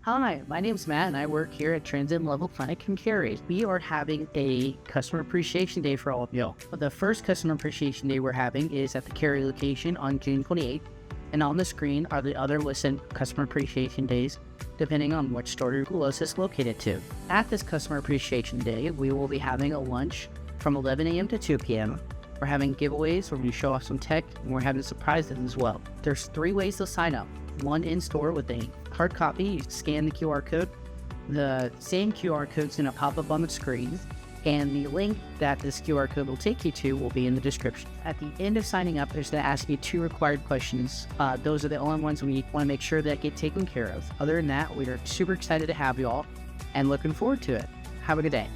Hi, my name's Matt and I work here at Transit Level Clinic in Cary. We are having a Customer Appreciation Day for all of you. The first Customer Appreciation Day we're having is at the Cary location on June 28th, and on the screen are the other listed Customer Appreciation Days, depending on which store you're closest located to. At this Customer Appreciation Day, we will be having a lunch from 11 a.m. to 2 p.m. We're having giveaways where we show off some tech, and we're having surprises as well. There's 3 ways to sign up. One in-store with a hard copy, you scan the QR code. The same QR code is going to pop up on the screen, and the link that this QR code will take you to will be in the description. At the end of signing up, there's going to ask you 2 required questions. Those are the only ones we want to make sure that get taken care of. Other than that, we are super excited to have you all and looking forward to it. Have a good day.